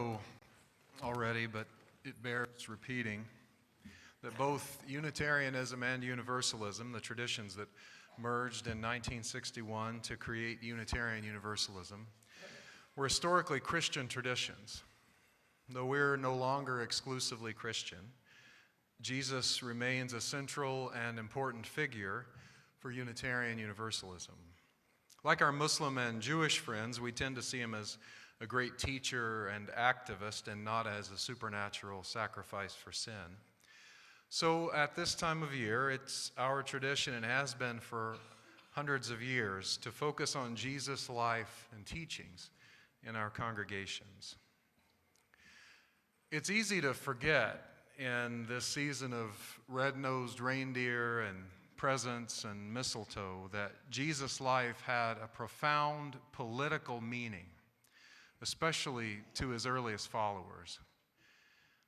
know already, but it bears repeating, that both Unitarianism and Universalism, the traditions that merged in 1961 to create Unitarian Universalism, were historically Christian traditions. Though we're no longer exclusively Christian, Jesus remains a central and important figure for Unitarian Universalism. Like our Muslim and Jewish friends, we tend to see him as a great teacher and activist and not as a supernatural sacrifice for sin. So at this time of year, it's our tradition, and has been for hundreds of years, to focus on Jesus' life and teachings in our congregations. It's easy to forget in this season of red-nosed reindeer and presents and mistletoe that Jesus' life had a profound political meaning, especially to his earliest followers.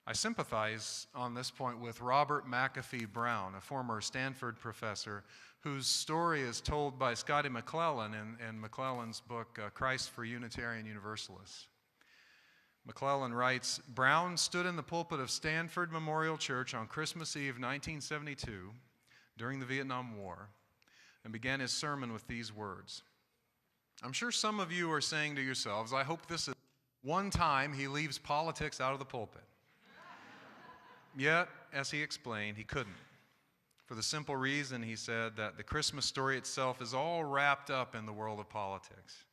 I sympathize on this point with Robert McAfee Brown, a former Stanford professor, whose story is told by Scotty McClellan in McClellan's book, Christ for Unitarian Universalists. McClellan writes, Brown stood in the pulpit of Stanford Memorial Church on Christmas Eve 1972 during the Vietnam War and began his sermon with these words. I'm sure some of you are saying to yourselves, I hope this is one time he leaves politics out of the pulpit. Yet, as he explained, he couldn't. For the simple reason, he said, that the Christmas story itself is all wrapped up in the world of politics.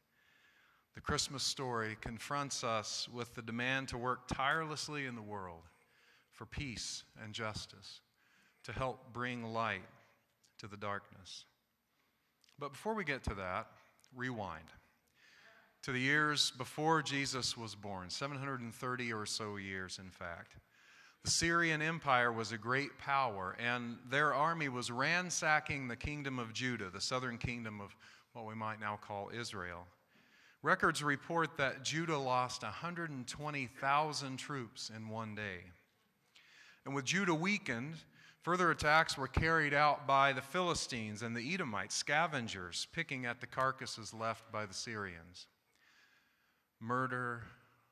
The Christmas story confronts us with the demand to work tirelessly in the world for peace and justice, to help bring light to the darkness. But before we get to that, rewind to the years before Jesus was born, 730 or so years, in fact. The Syrian Empire was a great power, and their army was ransacking the kingdom of Judah, the southern kingdom of what we might now call Israel. Records report that Judah lost 120,000 troops in one day. And with Judah weakened, further attacks were carried out by the Philistines and the Edomites, scavengers picking at the carcasses left by the Syrians. Murder,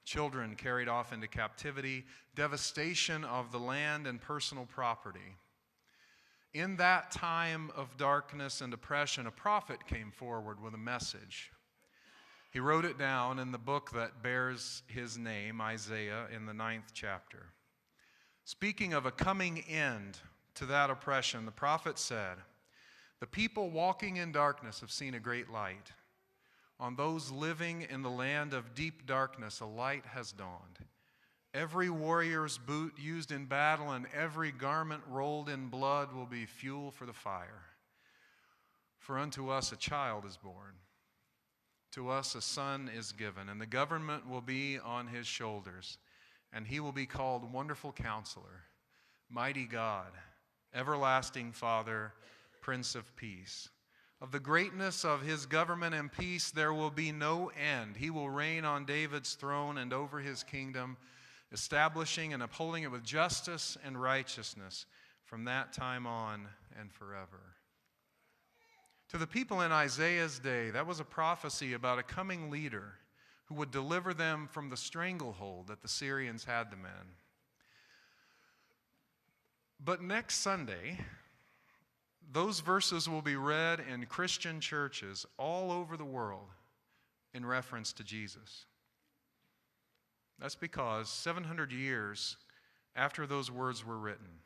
children carried off into captivity, devastation of the land and personal property. In that time of darkness and oppression, a prophet came forward with a message. He wrote it down in the book that bears his name, Isaiah, in the 9th chapter. Speaking of a coming end to that oppression, the prophet said, the people walking in darkness have seen a great light. On those living in the land of deep darkness, a light has dawned. Every warrior's boot used in battle and every garment rolled in blood will be fuel for the fire. For unto us a child is born. To us a son is given, and the government will be on his shoulders, and he will be called Wonderful Counselor, Mighty God, Everlasting Father, Prince of Peace. Of the greatness of his government and peace there will be no end. He will reign on David's throne and over his kingdom, establishing and upholding it with justice and righteousness from that time on and forever. To the people in Isaiah's day, that was a prophecy about a coming leader who would deliver them from the stranglehold that the Syrians had them in. But next Sunday, those verses will be read in Christian churches all over the world in reference to Jesus. That's because 700 years after those words were written,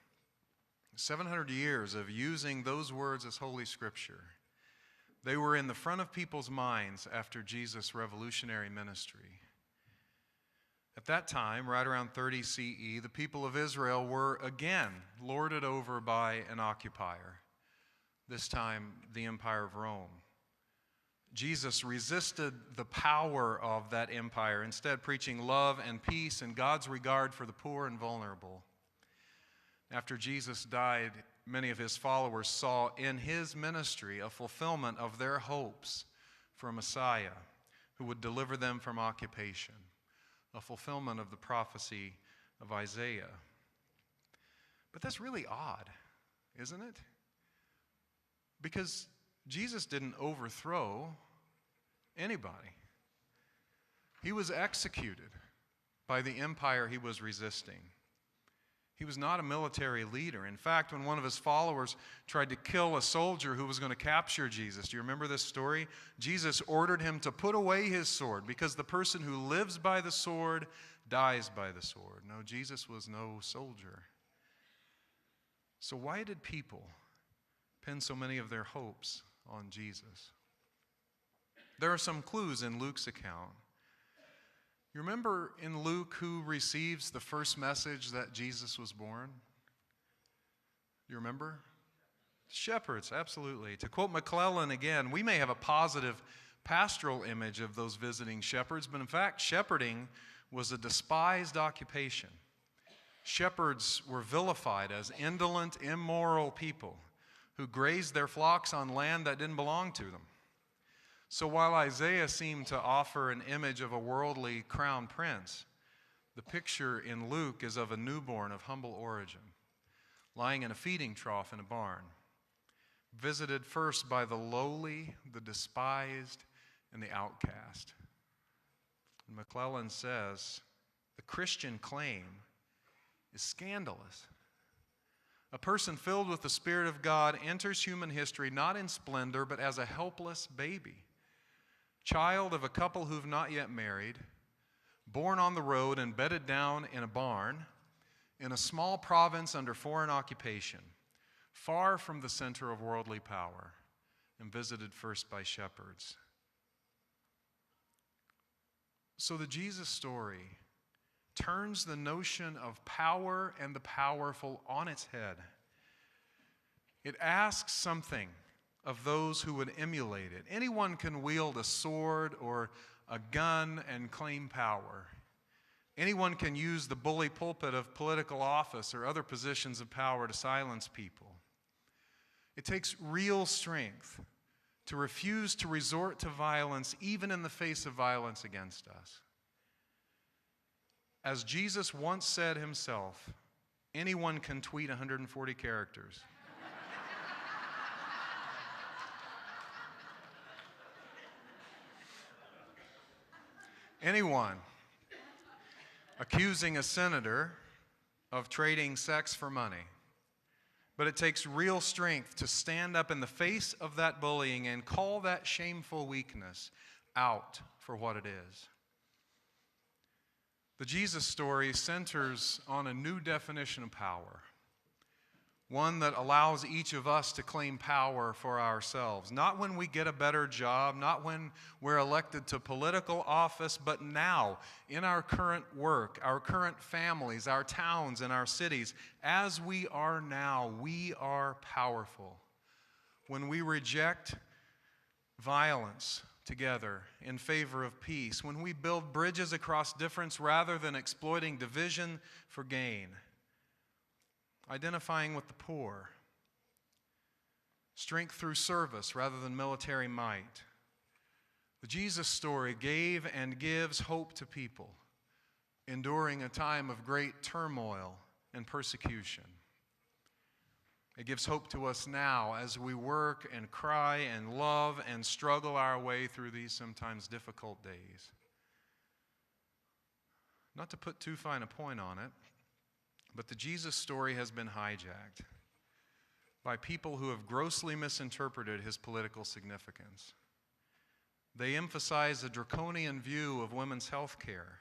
700 years of using those words as Holy Scripture, they were in the front of people's minds after Jesus' revolutionary ministry. At that time, right around 30 CE, the people of Israel were again lorded over by an occupier, this time the Empire of Rome. Jesus resisted the power of that empire, instead preaching love and peace and God's regard for the poor and vulnerable. After Jesus died, many of his followers saw in his ministry a fulfillment of their hopes for a Messiah who would deliver them from occupation, a fulfillment of the prophecy of Isaiah. But that's really odd, isn't it? Because Jesus didn't overthrow anybody. He was executed by the empire he was resisting. He was not a military leader. In fact, when one of his followers tried to kill a soldier who was going to capture Jesus, do you remember this story? Jesus ordered him to put away his sword because the person who lives by the sword dies by the sword. No, Jesus was no soldier. So why did people pin so many of their hopes on Jesus? There are some clues in Luke's account. You remember in Luke who receives the first message that Jesus was born? You remember? Shepherds, absolutely. To quote McClellan again, we may have a positive pastoral image of those visiting shepherds, but in fact, shepherding was a despised occupation. Shepherds were vilified as indolent, immoral people who grazed their flocks on land that didn't belong to them. So while Isaiah seemed to offer an image of a worldly crown prince, the picture in Luke is of a newborn of humble origin, lying in a feeding trough in a barn, visited first by the lowly, the despised, and the outcast. And McClellan says, the Christian claim is scandalous. A person filled with the Spirit of God enters human history not in splendor, but as a helpless baby, child of a couple who've not yet married, born on the road and bedded down in a barn, in a small province under foreign occupation, far from the center of worldly power, and visited first by shepherds. So the Jesus story turns the notion of power and the powerful on its head. It asks something of those who would emulate it. Anyone can wield a sword or a gun and claim power. Anyone can use the bully pulpit of political office or other positions of power to silence people. It takes real strength to refuse to resort to violence, even in the face of violence against us. As Jesus once said himself, anyone can tweet 140 characters. Anyone accusing a senator of trading sex for money. But it takes real strength to stand up in the face of that bullying and call that shameful weakness out for what it is. The Jesus story centers on a new definition of power, one that allows each of us to claim power for ourselves, not when we get a better job, not when we're elected to political office, but now in our current work, our current families, our towns, and our cities. As we are now, we are powerful. When we reject violence together in favor of peace, when we build bridges across difference rather than exploiting division for gain, identifying with the poor, strength through service rather than military might. The Jesus story gave and gives hope to people enduring a time of great turmoil and persecution. It gives hope to us now as we work and cry and love and struggle our way through these sometimes difficult days. Not to put too fine a point on it, but the Jesus story has been hijacked by people who have grossly misinterpreted his political significance. They emphasize a draconian view of women's health care.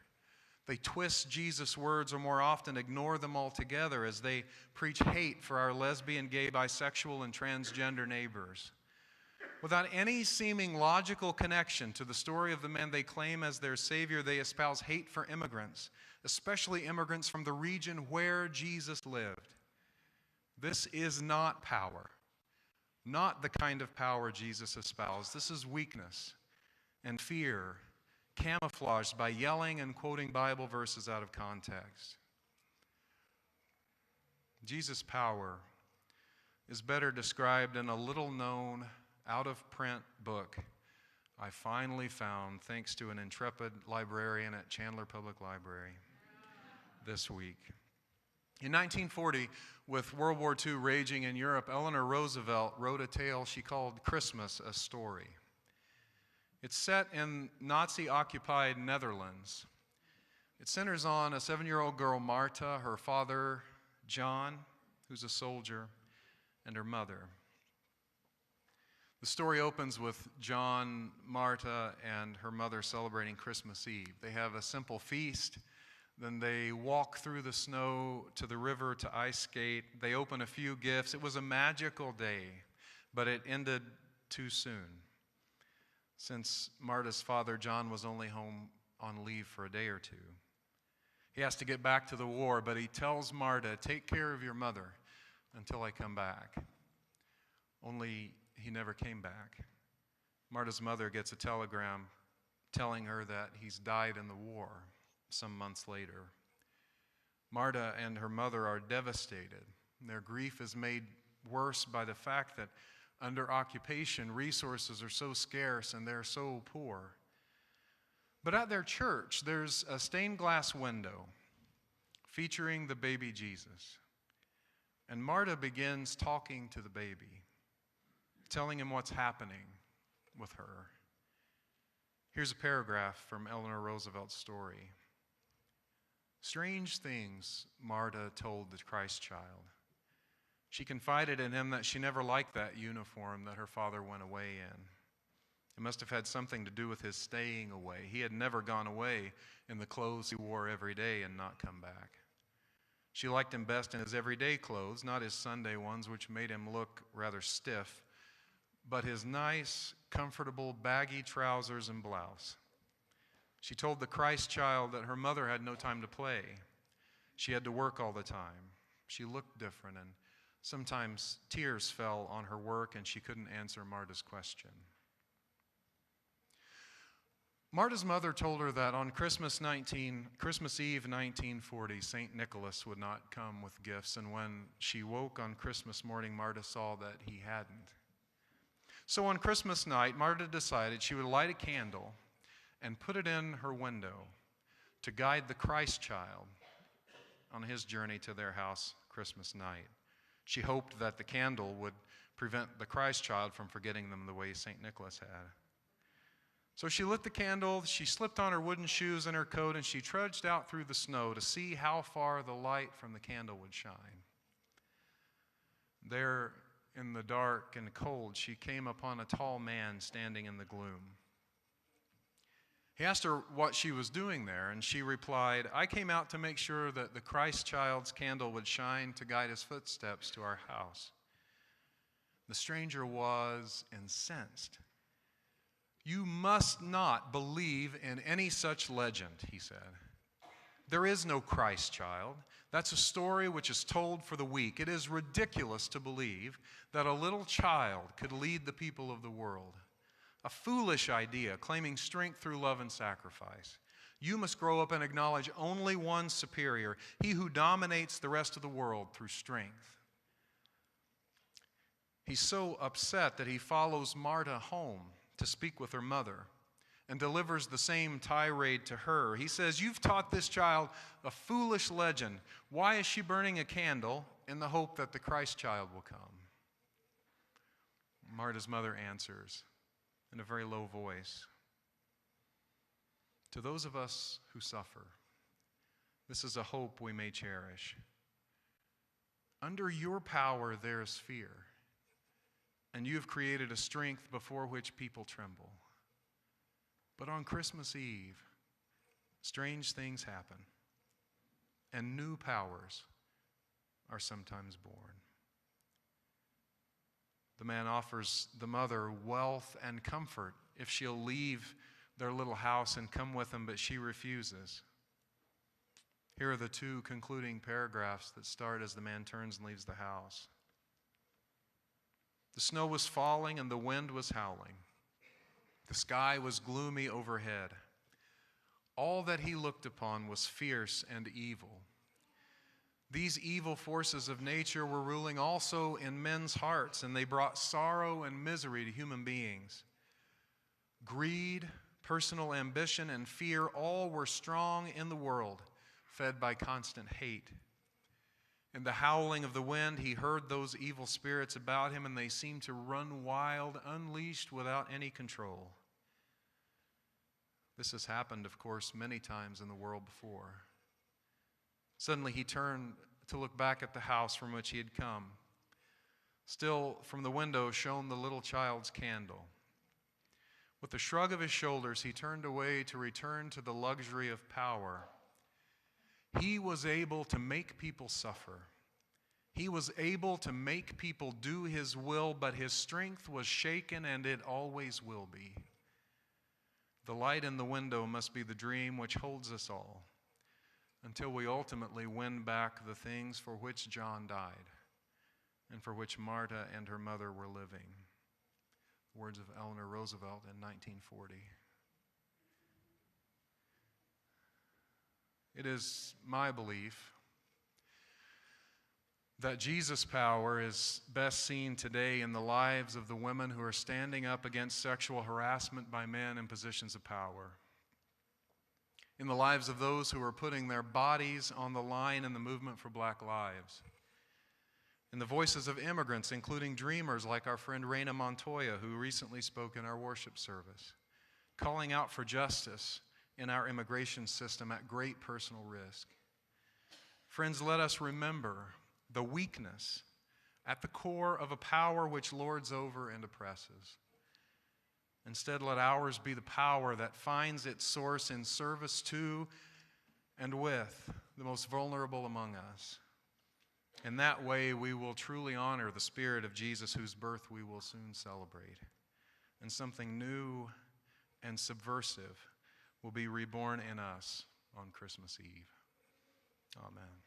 They twist Jesus' words or more often ignore them altogether as they preach hate for our lesbian, gay, bisexual, and transgender neighbors. Without any seeming logical connection to the story of the man they claim as their Savior, they espouse hate for immigrants, especially immigrants from the region where Jesus lived. This is not power, not the kind of power Jesus espoused. This is weakness and fear, camouflaged by yelling and quoting Bible verses out of context. Jesus' power is better described in a little-known, out-of-print book I finally found thanks to an intrepid librarian at Chandler Public Library this week. In 1940, with World War II raging in Europe, Eleanor Roosevelt wrote a tale she called Christmas, a Story. It's set in Nazi-occupied Netherlands. It centers on a 7-year-old girl, Marta, her father, John, who's a soldier, and her mother. The story opens with John, Marta, and her mother celebrating Christmas Eve. They have a simple feast. Then they walk through the snow to the river to ice skate. They open a few gifts. It was a magical day, but it ended too soon, since Marta's father, John, was only home on leave for a day or two. He has to get back to the war, but he tells Marta, "Take care of your mother until I come back." Only he never came back. Marta's mother gets a telegram telling her that he's died in the war some months later. Marta and her mother are devastated. Their grief is made worse by the fact that under occupation, resources are so scarce and they're so poor. But at their church, there's a stained glass window featuring the baby Jesus. And Marta begins talking to the baby, telling him what's happening with her. Here's a paragraph from Eleanor Roosevelt's story. Strange things Marta told the Christ child. She confided in him that she never liked that uniform that her father went away in. It must have had something to do with his staying away. He had never gone away in the clothes he wore every day and not come back. She liked him best in his everyday clothes, not his Sunday ones, which made him look rather stiff, but his nice, comfortable, baggy trousers and blouse. She told the Christ child that her mother had no time to play. She had to work all the time. She looked different, and sometimes tears fell on her work, and she couldn't answer Marta's question. Marta's mother told her that on Christmas Eve 1940, St. Nicholas would not come with gifts, and when she woke on Christmas morning, Marta saw that he hadn't. So on Christmas night, Marta decided she would light a candle and put it in her window to guide the Christ child on his journey to their house Christmas night. She hoped that the candle would prevent the Christ child from forgetting them the way St. Nicholas had. So she lit the candle, she slipped on her wooden shoes and her coat, and she trudged out through the snow to see how far the light from the candle would shine. There, in the dark and cold, she came upon a tall man standing in the gloom. He asked her what she was doing there, and she replied, "I came out to make sure that the Christ child's candle would shine to guide his footsteps to our house." The stranger was incensed. "You must not believe in any such legend," he said. "There is no Christ child. That's a story which is told for the weak. It is ridiculous to believe that a little child could lead the people of the world. A foolish idea, claiming strength through love and sacrifice. You must grow up and acknowledge only one superior, he who dominates the rest of the world through strength." He's so upset that he follows Marta home to speak with her mother and delivers the same tirade to her. He says, "You've taught this child a foolish legend. Why is she burning a candle in the hope that the Christ child will come?" Marta's mother answers in a very low voice, "To those of us who suffer, this is a hope we may cherish. Under your power there is fear, and you have created a strength before which people tremble. But on Christmas Eve, strange things happen, and new powers are sometimes born." The man offers the mother wealth and comfort if she'll leave their little house and come with him, but she refuses. Here are the two concluding paragraphs that start as the man turns and leaves the house. "The snow was falling and the wind was howling. The sky was gloomy overhead. All that he looked upon was fierce and evil. These evil forces of nature were ruling also in men's hearts, and they brought sorrow and misery to human beings. Greed, personal ambition, and fear all were strong in the world, fed by constant hate. In the howling of the wind, he heard those evil spirits about him, and they seemed to run wild, unleashed without any control. This has happened, of course, many times in the world before. Suddenly he turned to look back at the house from which he had come. Still, from the window shone the little child's candle. With a shrug of his shoulders, he turned away to return to the luxury of power. He was able to make people suffer. He was able to make people do his will, but his strength was shaken, and it always will be. The light in the window must be the dream which holds us all, until we ultimately win back the things for which John died and for which Marta and her mother were living. Words of Eleanor Roosevelt in 1940. It is my belief that Jesus' power is best seen today in the lives of the women who are standing up against sexual harassment by men in positions of power, in the lives of those who are putting their bodies on the line in the movement for black lives, in the voices of immigrants, including dreamers like our friend Reina Montoya, who recently spoke in our worship service, calling out for justice in our immigration system at great personal risk. Friends, let us remember the weakness at the core of a power which lords over and oppresses. Instead, let ours be the power that finds its source in service to and with the most vulnerable among us. In that way, we will truly honor the Spirit of Jesus, whose birth we will soon celebrate. And something new and subversive will be reborn in us on Christmas Eve. Amen.